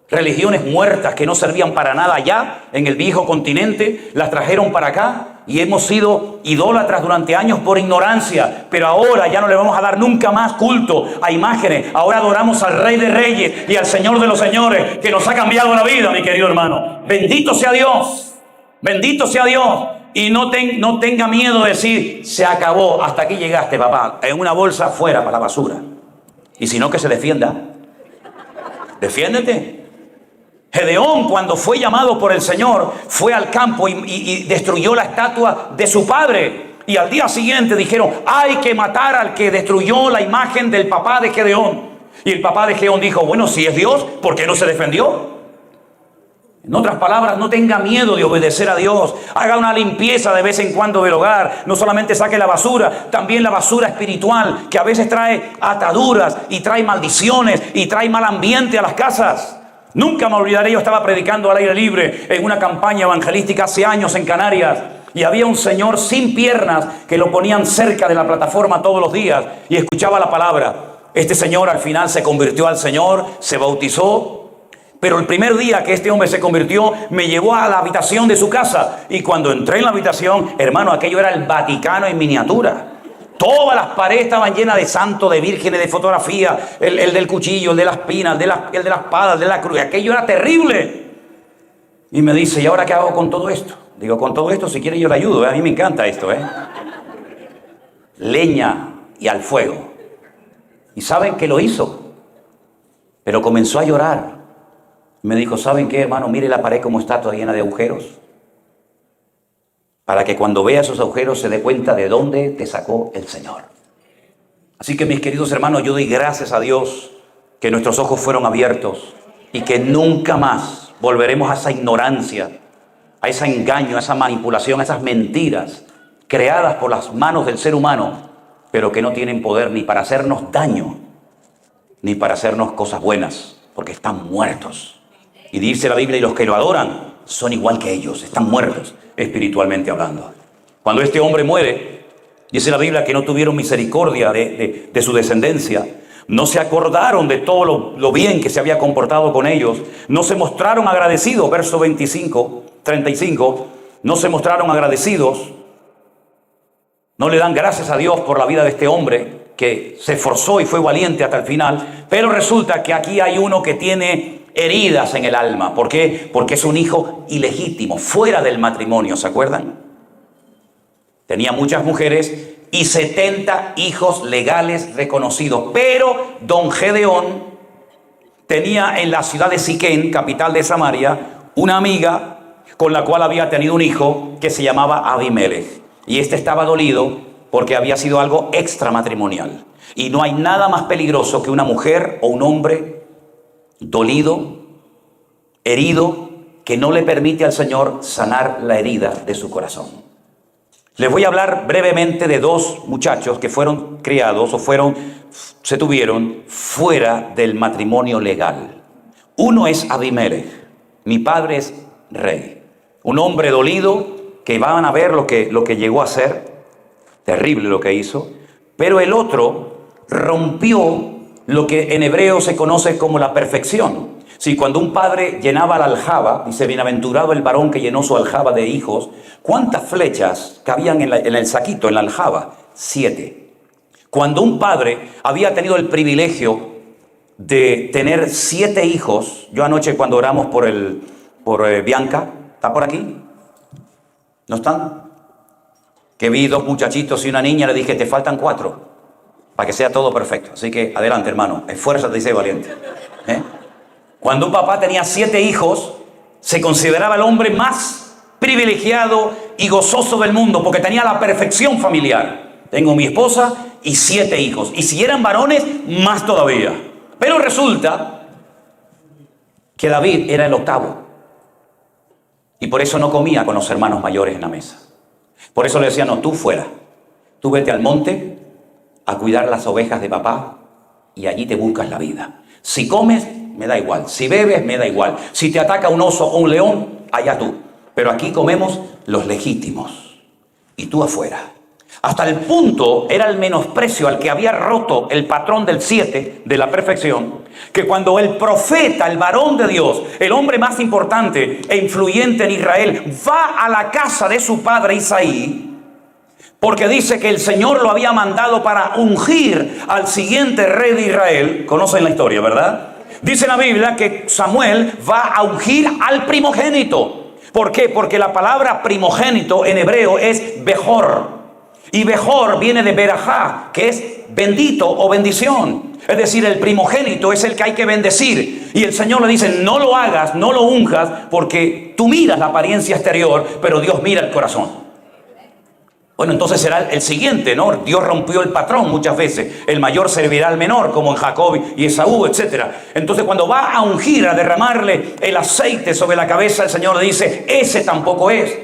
Religiones muertas que no servían para nada allá en el viejo continente, las trajeron para acá y hemos sido idólatras durante años por ignorancia. Pero ahora ya no le vamos a dar nunca más culto a imágenes. Ahora adoramos al Rey de Reyes y al Señor de los Señores, que nos ha cambiado la vida, mi querido hermano. Bendito sea Dios, bendito sea Dios. Y no tenga miedo de decir, se acabó, hasta aquí llegaste, papá, en una bolsa fuera para la basura. Y si no, que se defienda. Defiéndete. Gedeón, cuando fue llamado por el Señor, fue al campo y destruyó la estatua de su padre. Y al día siguiente dijeron, hay que matar al que destruyó la imagen del papá de Gedeón. Y el papá de Gedeón dijo, bueno, si es Dios, ¿por qué no se defendió? En otras palabras, no tenga miedo de obedecer a Dios. Haga una limpieza de vez en cuando del hogar. No solamente saque la basura, también la basura espiritual, que a veces trae ataduras y trae maldiciones y trae mal ambiente a las casas. Nunca me olvidaré, yo estaba predicando al aire libre en una campaña evangelística hace años en Canarias. Y había un señor sin piernas que lo ponían cerca de la plataforma todos los días y escuchaba la palabra. Este señor al final se convirtió al Señor, se bautizó. Pero el primer día que este hombre se convirtió, me llevó a la habitación de su casa. Y cuando entré en la habitación, hermano, aquello era el Vaticano en miniatura. Todas las paredes estaban llenas de santos, de vírgenes, de fotografía. El del cuchillo, el de las pinas, el de la espada, el de la cruz. Aquello era terrible. Y me dice, ¿y ahora qué hago con todo esto? Digo, con todo esto, si quiere yo le ayudo. A mí me encanta esto, Leña y al fuego. ¿Y saben qué lo hizo? Pero comenzó a llorar. Me dijo, ¿saben qué, hermano? Mire la pared como está, toda llena de agujeros. Para que cuando vea esos agujeros se dé cuenta de dónde te sacó el Señor. Así que, mis queridos hermanos, yo doy gracias a Dios que nuestros ojos fueron abiertos y que nunca más volveremos a esa ignorancia, a ese engaño, a esa manipulación, a esas mentiras creadas por las manos del ser humano, pero que no tienen poder ni para hacernos daño, ni para hacernos cosas buenas, porque están muertos. Y dice la Biblia, y los que lo adoran son igual que ellos, están muertos espiritualmente hablando. Cuando este hombre muere, dice la Biblia que no tuvieron misericordia de su descendencia, no se acordaron de todo lo bien que se había comportado con ellos, no se mostraron agradecidos, verso 35, no se mostraron agradecidos, no le dan gracias a Dios por la vida de este hombre que se esforzó y fue valiente hasta el final, pero resulta que aquí hay uno que tiene heridas en el alma. ¿Por qué? Porque es un hijo ilegítimo, fuera del matrimonio, ¿se acuerdan? Tenía muchas mujeres y 70 hijos legales reconocidos. Pero don Gedeón tenía en la ciudad de Siquén, capital de Samaria, una amiga con la cual había tenido un hijo que se llamaba Abimelech. Y este estaba dolido porque había sido algo extramatrimonial. Y no hay nada más peligroso que una mujer o un hombre dolido, herido, que no le permite al Señor sanar la herida de su corazón. Les voy a hablar brevemente de dos muchachos que fueron criados o se tuvieron fuera del matrimonio legal. Uno es Abimelech, mi padre es rey, un hombre dolido que van a ver lo que llegó a ser, terrible lo que hizo, pero el otro rompió lo que en hebreo se conoce como la perfección. Si cuando un padre llenaba la aljaba, dice, bienaventurado el varón que llenó su aljaba de hijos, ¿cuántas flechas cabían en el saquito, en la aljaba? 7. Cuando un padre había tenido el privilegio de tener 7 hijos, yo anoche cuando oramos por Bianca, ¿está por aquí? ¿No están? Que vi 2 muchachitos y una niña, le dije, te faltan 4, para que sea todo perfecto. Así que adelante, hermano, esfuérzate y sé valiente. Cuando un papá tenía 7 hijos, se consideraba el hombre más privilegiado y gozoso del mundo, porque tenía la perfección familiar. Tengo mi esposa y 7 hijos. Y si eran varones, más todavía. Pero resulta que David era el 8º. Y por eso no comía con los hermanos mayores en la mesa. Por eso le decía, no, tú fuera. Tú vete al monte a cuidar las ovejas de papá y allí te buscas la vida. Si comes, me da igual. Si bebes, me da igual. Si te ataca un oso o un león, allá tú. Pero aquí comemos los legítimos. Y tú afuera. Hasta el punto era el menosprecio al que había roto el patrón del 7 de la perfección, que cuando el profeta, el varón de Dios, el hombre más importante e influyente en Israel, va a la casa de su padre Isaí, porque dice que el Señor lo había mandado para ungir al siguiente rey de Israel. Conocen la historia, ¿verdad? Dice la Biblia que Samuel va a ungir al primogénito. ¿Por qué? Porque la palabra primogénito en hebreo es Bejor. Y Bejor viene de Berajá, que es bendito o bendición. Es decir, el primogénito es el que hay que bendecir. Y el Señor le dice, no lo hagas, no lo unjas, porque tú miras la apariencia exterior, pero Dios mira el corazón. Bueno, entonces será el siguiente, ¿no? Dios rompió el patrón muchas veces. El mayor servirá al menor, como en Jacob y Esaú, etc. Entonces cuando va a ungir, a derramarle el aceite sobre la cabeza, el Señor le dice, ese tampoco es.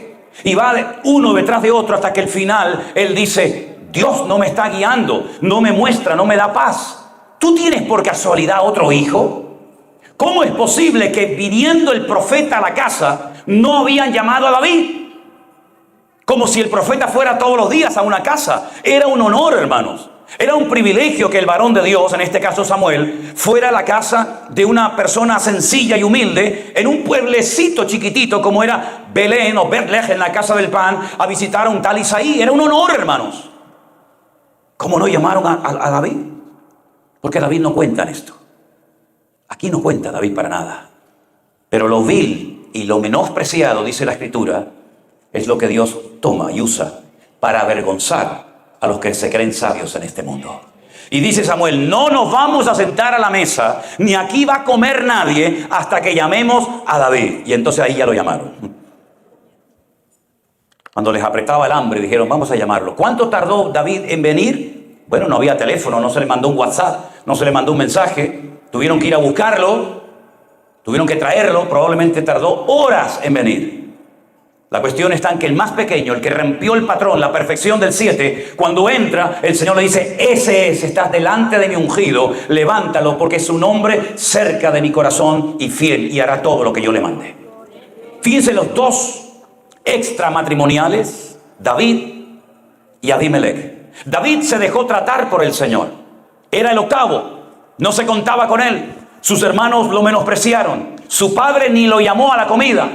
Y va uno detrás de otro hasta que al final Él dice, Dios no me está guiando, no me muestra, no me da paz. ¿Tú tienes por casualidad otro hijo? ¿Cómo es posible que viniendo el profeta a la casa no habían llamado a David? Como si el profeta fuera todos los días a una casa. Era un honor, hermanos. Era un privilegio que el varón de Dios, en este caso Samuel, fuera a la casa de una persona sencilla y humilde en un pueblecito chiquitito como era Belén o Betlehem, en la casa del pan, a visitar a un tal Isaí. Era un honor, hermanos. ¿Cómo no llamaron a David? Porque David no cuenta en esto. Aquí no cuenta David para nada. Pero lo vil y lo menospreciado, dice la Escritura, es lo que Dios toma y usa para avergonzar a los que se creen sabios en este mundo. Y dice Samuel, no nos vamos a sentar a la mesa, ni aquí va a comer nadie hasta que llamemos a David. Y entonces ahí ya lo llamaron. Cuando les apretaba el hambre, dijeron, vamos a llamarlo. ¿Cuánto tardó David en venir? Bueno, no había teléfono, no se le mandó un WhatsApp, no se le mandó un mensaje. Tuvieron que ir a buscarlo, tuvieron que traerlo, probablemente tardó horas en venir. La cuestión está en que el más pequeño, el que rompió el patrón, la perfección del 7, cuando entra, el Señor le dice, ese es, estás delante de mi ungido, levántalo porque es un hombre cerca de mi corazón y fiel y hará todo lo que yo le mande. Fíjense los dos extramatrimoniales, David y Abimelech. David se dejó tratar por el Señor. Era el octavo, no se contaba con él. Sus hermanos lo menospreciaron. Su padre ni lo llamó a la comida.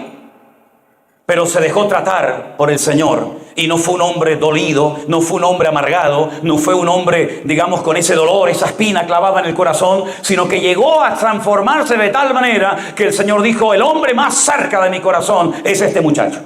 Pero se dejó tratar por el Señor y no fue un hombre dolido, no fue un hombre amargado, no fue un hombre, digamos, con ese dolor, esa espina clavada en el corazón, sino que llegó a transformarse de tal manera que el Señor dijo, el hombre más cerca de mi corazón es este muchacho.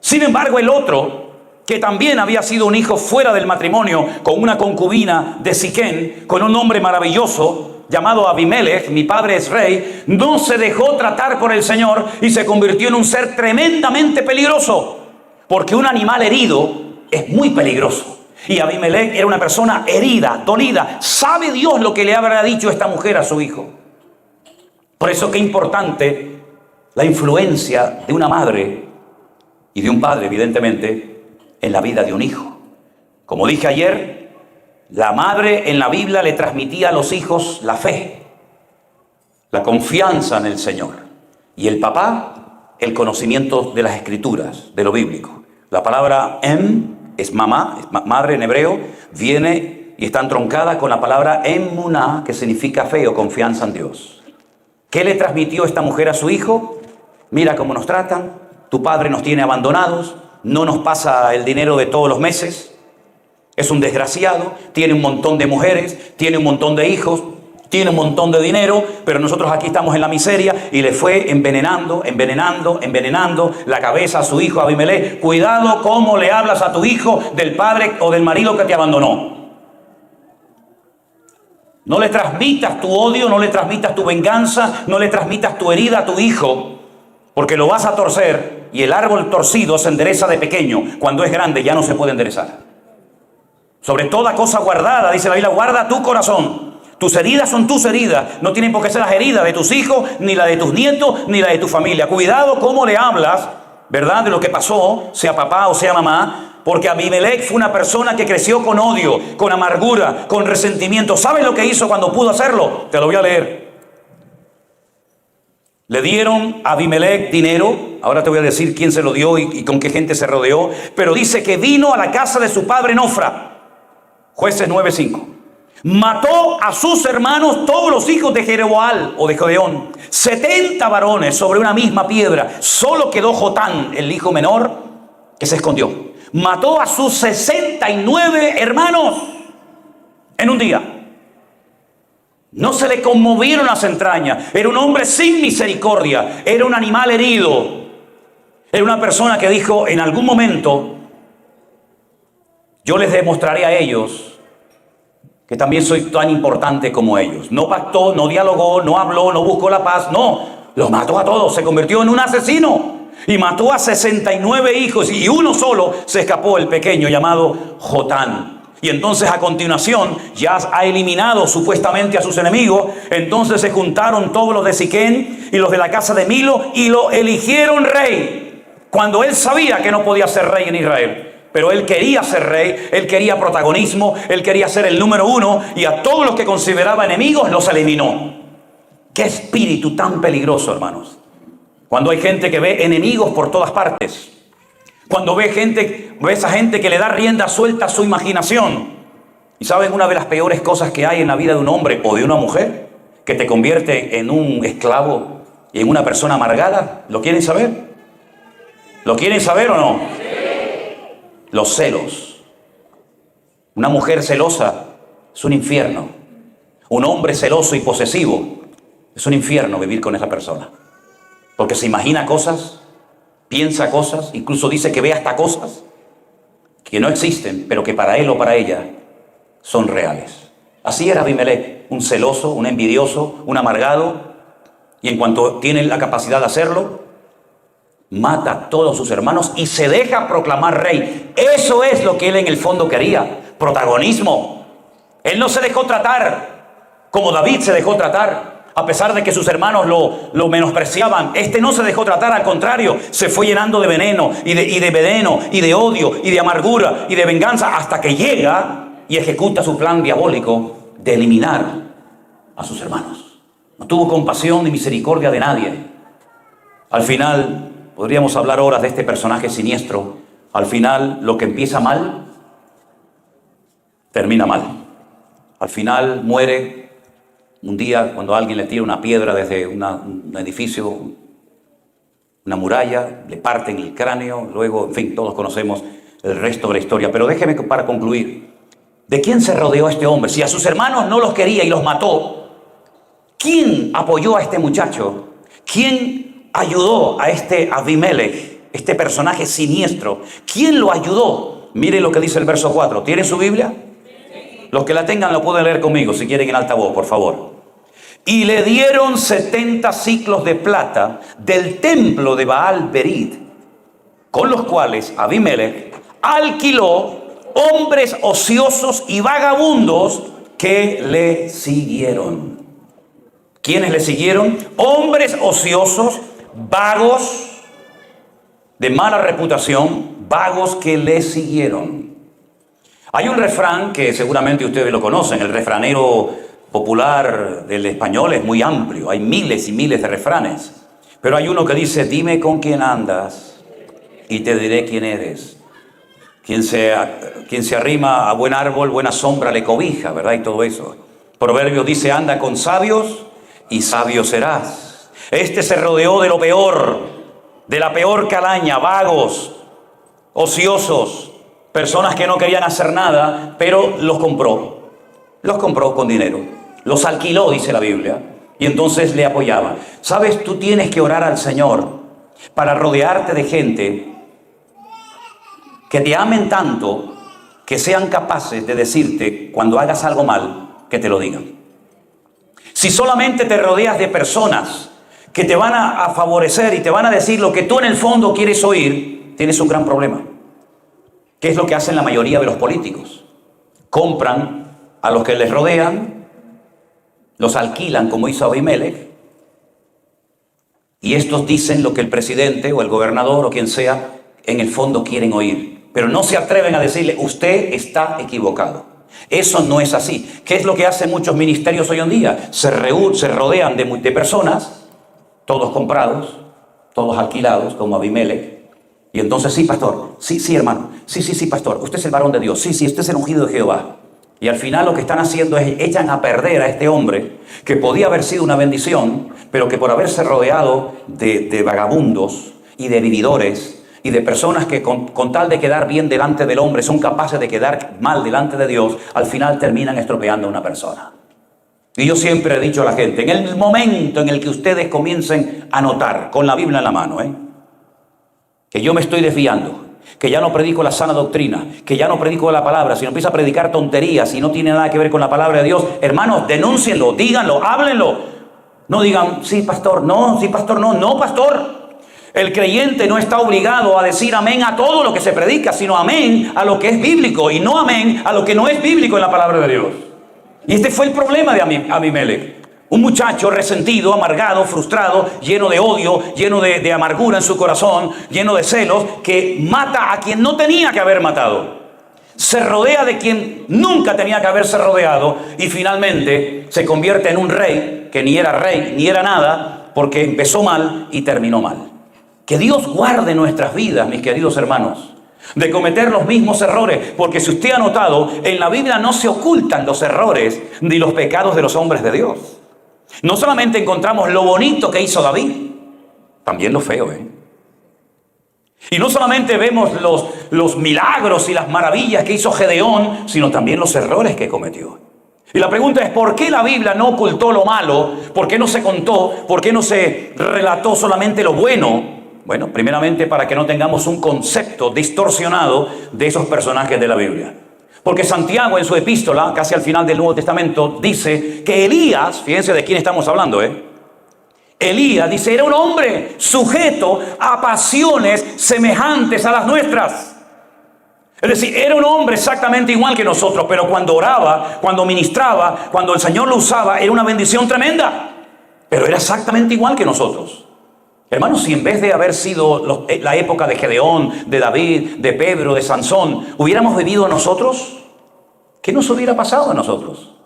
Sin embargo, el otro, que también había sido un hijo fuera del matrimonio con una concubina de Siquén, con un hombre maravilloso, llamado Abimelech, mi padre es rey, no se dejó tratar por el Señor y se convirtió en un ser tremendamente peligroso, porque un animal herido es muy peligroso. Y Abimelech era una persona herida, dolida. ¿Sabe Dios lo que le habrá dicho esta mujer a su hijo? Por eso qué importante la influencia de una madre y de un padre, evidentemente, en la vida de un hijo. Como dije ayer, la madre en la Biblia le transmitía a los hijos la fe, la confianza en el Señor. Y el papá, el conocimiento de las Escrituras, de lo bíblico. La palabra es mamá, es madre en hebreo, viene y está entroncada con la palabra emuná, que significa fe o confianza en Dios. ¿Qué le transmitió esta mujer a su hijo? Mira cómo nos tratan, tu padre nos tiene abandonados, no nos pasa el dinero de todos los meses. Es un desgraciado, tiene un montón de mujeres, tiene un montón de hijos, tiene un montón de dinero, pero nosotros aquí estamos en la miseria y le fue envenenando la cabeza a su hijo Abimelech. Cuidado cómo le hablas a tu hijo del padre o del marido que te abandonó. No le transmitas tu odio, no le transmitas tu venganza, no le transmitas tu herida a tu hijo, porque lo vas a torcer y el árbol torcido se endereza de pequeño. Cuando es grande ya no se puede enderezar. Sobre toda cosa guardada, dice la Biblia, guarda tu corazón. Tus heridas son tus heridas. No tienen por qué ser las heridas de tus hijos, ni la de tus nietos, ni la de tu familia. Cuidado cómo le hablas, ¿verdad? De lo que pasó, sea papá o sea mamá. Porque Abimelech fue una persona que creció con odio, con amargura, con resentimiento. ¿Sabes lo que hizo cuando pudo hacerlo? Te lo voy a leer. Le dieron a Abimelech dinero. Ahora te voy a decir quién se lo dio y con qué gente se rodeó. Pero dice que vino a la casa de su padre en Ofra. Jueces 9:5. Mató a sus hermanos, todos los hijos de Jeroboam o de Gedeón, 70 varones sobre una misma piedra. Solo quedó Jotán, el hijo menor, que se escondió. Mató a sus 69 hermanos en un día. No se le conmovieron las entrañas. Era un hombre sin misericordia. Era un animal herido. Era una persona que dijo en algún momento, yo les demostraré a ellos que también soy tan importante como ellos. No pactó, no dialogó, no habló, no buscó la paz. No, los mató a todos. Se convirtió en un asesino. y mató a 69 hijos y uno solo se escapó, el pequeño llamado Jotán. Y entonces a continuación ya ha eliminado supuestamente a sus enemigos. Entonces se juntaron todos los de Siquén y los de la casa de Milo y lo eligieron rey, cuando él sabía que no podía ser rey en Israel. Pero él quería ser rey, él quería protagonismo, él quería ser el número uno, y a todos los que consideraba enemigos los eliminó. ¡Qué espíritu tan peligroso, hermanos! Cuando hay gente que ve enemigos por todas partes. Cuando ve esa gente que le da rienda suelta a su imaginación. ¿Y saben una de las peores cosas que hay en la vida de un hombre o de una mujer? Que te convierte en un esclavo y en una persona amargada. ¿Lo quieren saber? ¿Lo quieren saber o no? Los celos. Una mujer celosa es un infierno. Un hombre celoso y posesivo es un infierno vivir con esa persona. Porque se imagina cosas, piensa cosas, incluso dice que ve hasta cosas que no existen, pero que para él o para ella son reales. Así era Abimelech, un celoso, un envidioso, un amargado, y en cuanto tiene la capacidad de hacerlo, mata a todos sus hermanos y se deja proclamar rey. Eso es lo que él en el fondo quería, protagonismo. Él no se dejó tratar como David se dejó tratar, a pesar de que sus hermanos lo menospreciaban. Este no se dejó tratar, al contrario, se fue llenando de veneno y de odio y de amargura y de venganza, hasta que llega y ejecuta su plan diabólico de eliminar a sus hermanos. No tuvo compasión ni misericordia de nadie. Al final, podríamos hablar horas de este personaje siniestro. Al final, lo que empieza mal, termina mal. Al final muere un día cuando alguien le tira una piedra desde un edificio, una muralla, le parten el cráneo, luego, en fin, todos conocemos el resto de la historia. Pero déjeme para concluir. ¿De quién se rodeó este hombre? Si a sus hermanos no los quería y los mató, ¿quién apoyó a este muchacho? ¿Quién ayudó a este Abimelech, este personaje siniestro? ¿Quién lo ayudó? Miren lo que dice el verso 4. ¿Tienen su Biblia? Los que la tengan lo pueden leer conmigo, si quieren en alta voz, por favor. Y le dieron 70 siclos de plata del templo de Baal Berit, con los cuales Abimelech alquiló hombres ociosos y vagabundos que le siguieron. ¿Quiénes le siguieron? Hombres ociosos, vagos, de mala reputación, vagos que le siguieron. Hay un refrán que seguramente ustedes lo conocen, el refranero popular del español es muy amplio, hay miles y miles de refranes, pero hay uno que dice: dime con quién andas y te diré quién eres. Quien se arrima a buen árbol, buena sombra le cobija, ¿verdad? Y todo eso. Proverbio dice: anda con sabios y sabio serás. Este se rodeó de lo peor, de la peor calaña, vagos, ociosos, personas que no querían hacer nada, pero los compró con dinero, los alquiló, dice la Biblia, y entonces le apoyaban. ¿Sabes? Tú tienes que orar al Señor para rodearte de gente que te amen tanto, que sean capaces de decirte cuando hagas algo mal, que te lo digan. Si solamente te rodeas de personas que te van a favorecer y te van a decir lo que tú en el fondo quieres oír, tienes un gran problema. ¿Qué es lo que hacen la mayoría de los políticos? Compran a los que les rodean, los alquilan como hizo Abimelech, y estos dicen lo que el presidente o el gobernador o quien sea en el fondo quieren oír. Pero no se atreven a decirle: usted está equivocado. Eso no es así. ¿Qué es lo que hacen muchos ministerios hoy en día? Se rodean de personas, todos comprados, todos alquilados, como Abimelech. Y entonces: sí, pastor, sí, hermano, sí, pastor, usted es el varón de Dios, sí, usted es el ungido de Jehová. Y al final lo que están haciendo es echan a perder a este hombre que podía haber sido una bendición, pero que por haberse rodeado de vagabundos y de vividores y de personas que con tal de quedar bien delante del hombre son capaces de quedar mal delante de Dios, al final terminan estropeando a una persona. Y yo siempre he dicho a la gente: en el momento en el que ustedes comiencen a notar, con la Biblia en la mano, que yo me estoy desviando, que ya no predico la sana doctrina, que ya no predico la palabra, sino empiezo a predicar tonterías y no tiene nada que ver con la palabra de Dios, hermanos, denúncienlo, díganlo, háblenlo. No digan: sí, pastor, no, sí, pastor, no, pastor. El creyente no está obligado a decir amén a todo lo que se predica, sino amén a lo que es bíblico y no amén a lo que no es bíblico en la palabra de Dios. Y este fue el problema de Abimelech. Un muchacho resentido, amargado, frustrado, lleno de odio, lleno de amargura en su corazón, lleno de celos, que mata a quien no tenía que haber matado. Se rodea de quien nunca tenía que haberse rodeado y finalmente se convierte en un rey que ni era nada, porque empezó mal y terminó mal. Que Dios guarde nuestras vidas, mis queridos hermanos, de cometer los mismos errores, porque si usted ha notado, en la Biblia no se ocultan los errores ni los pecados de los hombres de Dios. No solamente encontramos lo bonito que hizo David, también lo feo, Y no solamente vemos los milagros y las maravillas que hizo Gedeón, sino también los errores que cometió. Y la pregunta es, ¿por qué la Biblia no ocultó lo malo? ¿Por qué no se contó? ¿Por qué no se relató solamente lo bueno? Bueno, primeramente para que no tengamos un concepto distorsionado de esos personajes de la Biblia. Porque Santiago en su epístola, casi al final del Nuevo Testamento, dice que Elías, fíjense de quién estamos hablando, Elías, dice, era un hombre sujeto a pasiones semejantes a las nuestras. Es decir, era un hombre exactamente igual que nosotros, pero cuando oraba, cuando ministraba, cuando el Señor lo usaba, era una bendición tremenda. Pero era exactamente igual que nosotros. Hermanos, si en vez de haber sido la época de Gedeón, de David, de Pedro, de Sansón, hubiéramos vivido nosotros, ¿qué nos hubiera pasado a nosotros?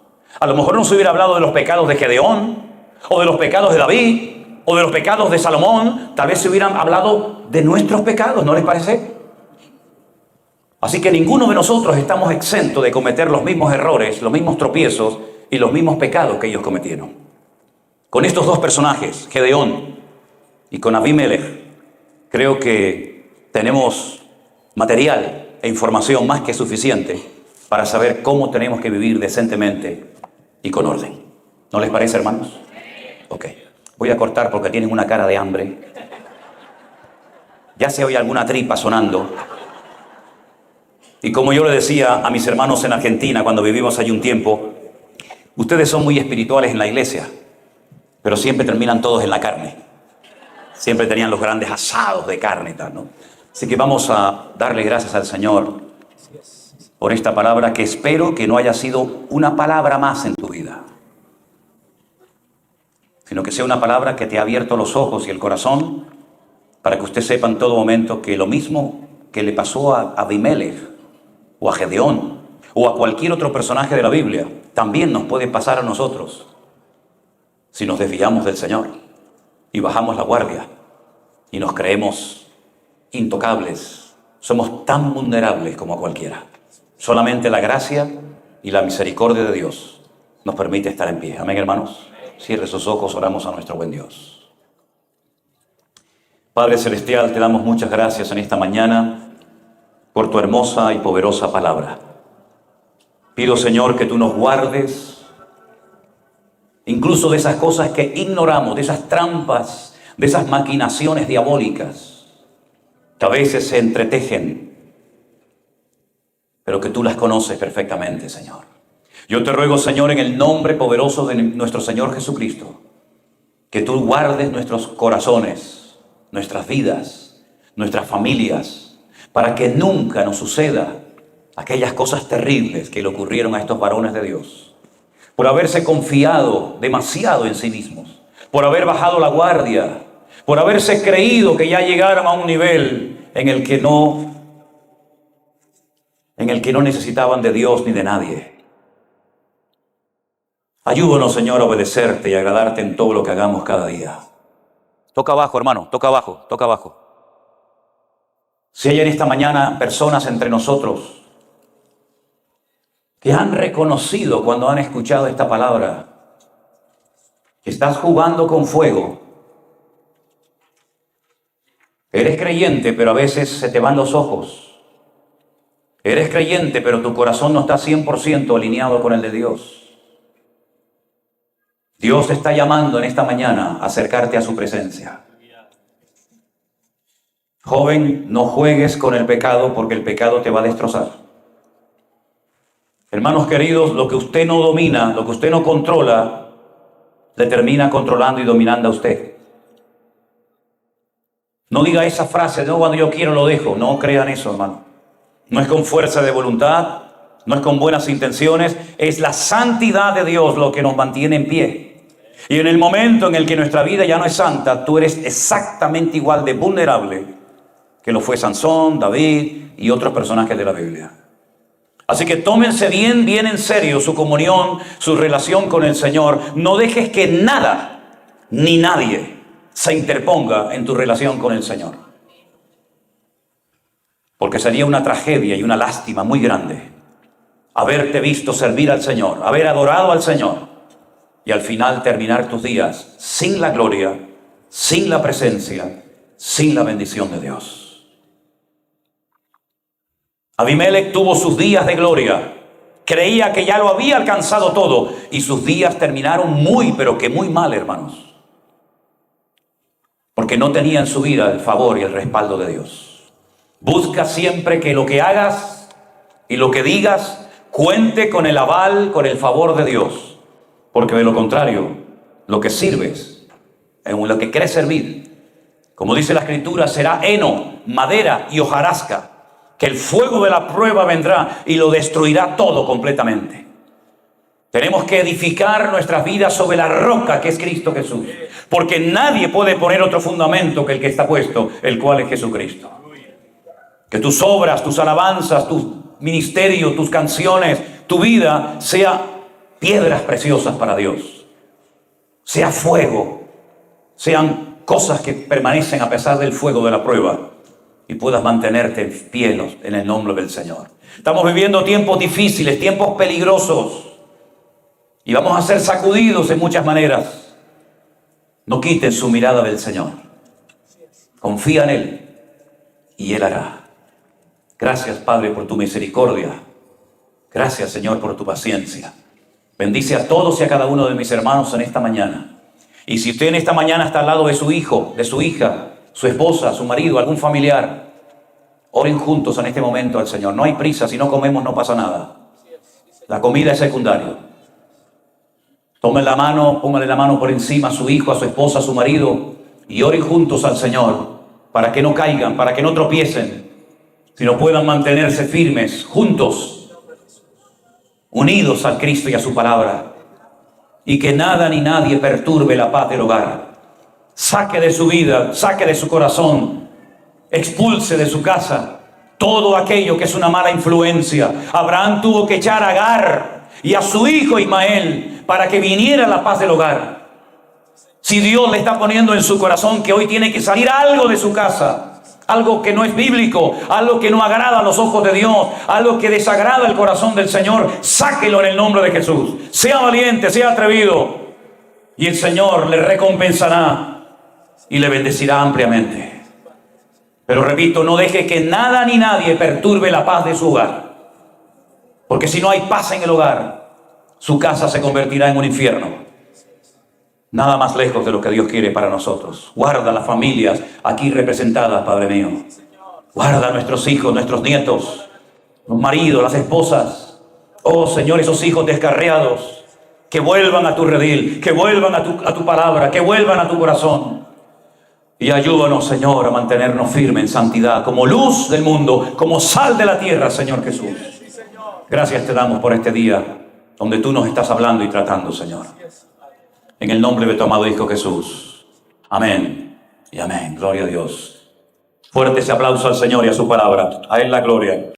A lo mejor nos hubiera hablado de los pecados de Gedeón, o de los pecados de David, o de los pecados de Salomón. Tal vez se hubieran hablado de nuestros pecados, ¿no les parece? Así que ninguno de nosotros estamos exentos de cometer los mismos errores, los mismos tropiezos y los mismos pecados que ellos cometieron. Con estos dos personajes, Gedeón y con Abimelech, creo que tenemos material e información más que suficiente para saber cómo tenemos que vivir decentemente y con orden. ¿No les parece, hermanos? Ok. Voy a cortar porque tienen una cara de hambre. Ya se oye alguna tripa sonando. Y como yo le decía a mis hermanos en Argentina cuando vivimos allí un tiempo, ustedes son muy espirituales en la iglesia, pero siempre terminan todos en la carne. Siempre tenían los grandes asados de carne y tal, ¿no? Así que vamos a darle gracias al Señor por esta palabra, que espero que no haya sido una palabra más en tu vida, sino que sea una palabra que te ha abierto los ojos y el corazón para que usted sepa en todo momento que lo mismo que le pasó a Abimelech o a Gedeón o a cualquier otro personaje de la Biblia, también nos puede pasar a nosotros si nos desviamos del Señor y bajamos la guardia y nos creemos intocables. Somos tan vulnerables como cualquiera. Solamente la gracia y la misericordia de Dios nos permite estar en pie. Amén, hermanos. Cierre sus ojos, oramos a nuestro buen Dios. Padre Celestial, te damos muchas gracias en esta mañana por tu hermosa y poderosa palabra. Pido, Señor, que tú nos guardes incluso de esas cosas que ignoramos, de esas trampas, de esas maquinaciones diabólicas que a veces se entretejen, pero que tú las conoces perfectamente, Señor. Yo te ruego, Señor, en el nombre poderoso de nuestro Señor Jesucristo, que tú guardes nuestros corazones, nuestras vidas, nuestras familias, para que nunca nos suceda aquellas cosas terribles que le ocurrieron a estos varones de Dios, por haberse confiado demasiado en sí mismos, por haber bajado la guardia, por haberse creído que ya llegaron a un nivel en el que no necesitaban de Dios ni de nadie. Ayúdanos, Señor, a obedecerte y a agradarte en todo lo que hagamos cada día. Toca abajo, hermano, toca abajo, toca abajo. Si hay en esta mañana personas entre nosotros que han reconocido cuando han escuchado esta palabra que estás jugando con fuego, eres creyente, pero a veces se te van los ojos. Eres creyente, pero tu corazón no está 100% alineado con el de Dios. Dios te está llamando en esta mañana a acercarte a su presencia. Joven, no juegues con el pecado porque el pecado te va a destrozar. Hermanos queridos, lo que usted no domina, lo que usted no controla, le termina controlando y dominando a usted. No diga esa frase, no, cuando yo quiero lo dejo. No crean eso, hermano. No es con fuerza de voluntad, no es con buenas intenciones, es la santidad de Dios lo que nos mantiene en pie. Y en el momento en el que nuestra vida ya no es santa, tú eres exactamente igual de vulnerable que lo fue Sansón, David y otros personajes de la Biblia. Así que tómense bien en serio su comunión, su relación con el Señor. No dejes que nada ni nadie se interponga en tu relación con el Señor. Porque sería una tragedia y una lástima muy grande haberte visto servir al Señor, haber adorado al Señor y al final terminar tus días sin la gloria, sin la presencia, sin la bendición de Dios. Abimelech tuvo sus días de gloria. Creía que ya lo había alcanzado todo y sus días terminaron muy, pero que muy mal, hermanos. Porque no tenía en su vida el favor y el respaldo de Dios. Busca siempre que lo que hagas y lo que digas cuente con el aval, con el favor de Dios. Porque de lo contrario, lo que sirves, en lo que quieres servir, como dice la Escritura, será heno, madera y hojarasca, que el fuego de la prueba vendrá y lo destruirá todo completamente. Tenemos que edificar nuestras vidas sobre la roca que es Cristo Jesús, porque nadie puede poner otro fundamento que el que está puesto, el cual es Jesucristo. Que tus obras, tus alabanzas, tu ministerio, tus canciones, tu vida sea piedras preciosas para Dios, sea fuego, sean cosas que permanecen a pesar del fuego de la prueba y puedas mantenerte en pie en el nombre del Señor. Estamos viviendo tiempos difíciles, tiempos peligrosos y vamos a ser sacudidos en muchas maneras. No quiten su mirada del Señor. Confía en Él y Él hará. Gracias, Padre, por tu misericordia. Gracias, Señor, por tu paciencia. Bendice a todos y a cada uno de mis hermanos en esta mañana. Y si usted en esta mañana está al lado de su hijo, de su hija, su esposa, su marido, algún familiar, oren juntos en este momento al Señor. No hay prisa, si no comemos no pasa nada. La comida es secundaria. Tomen la mano, pónganle la mano por encima a su hijo, a su esposa, a su marido y oren juntos al Señor para que no caigan, para que no tropiecen, sino puedan mantenerse firmes, juntos, unidos al Cristo y a su palabra, y que nada ni nadie perturbe la paz del hogar. Saque de su vida, saque de su corazón, expulse de su casa todo aquello que es una mala influencia. Abraham tuvo que echar a Agar y a su hijo Ismael para que viniera la paz del hogar. Si Dios le está poniendo en su corazón que hoy tiene que salir algo de su casa, algo que no es bíblico, algo que no agrada a los ojos de Dios, algo que desagrada el corazón del Señor, sáquelo en el nombre de Jesús. Sea valiente, sea atrevido, y el Señor le recompensará y le bendecirá ampliamente. Pero repito, no deje que nada ni nadie perturbe la paz de su hogar, porque si no hay paz en el hogar, su casa se convertirá en un infierno. Nada más lejos de lo que Dios quiere para nosotros. Guarda las familias aquí representadas, Padre mío. Guarda a nuestros hijos, nuestros nietos, los maridos, las esposas. Oh Señor, esos hijos descarriados, que vuelvan a tu redil, que vuelvan a tu palabra, que vuelvan a tu corazón. Y ayúdanos, Señor, a mantenernos firmes en santidad, como luz del mundo, como sal de la tierra, Señor Jesús. Gracias te damos por este día, donde tú nos estás hablando y tratando, Señor. En el nombre de tu amado Hijo Jesús. Amén y amén. Gloria a Dios. Fuerte ese aplauso al Señor y a su palabra. A Él la gloria.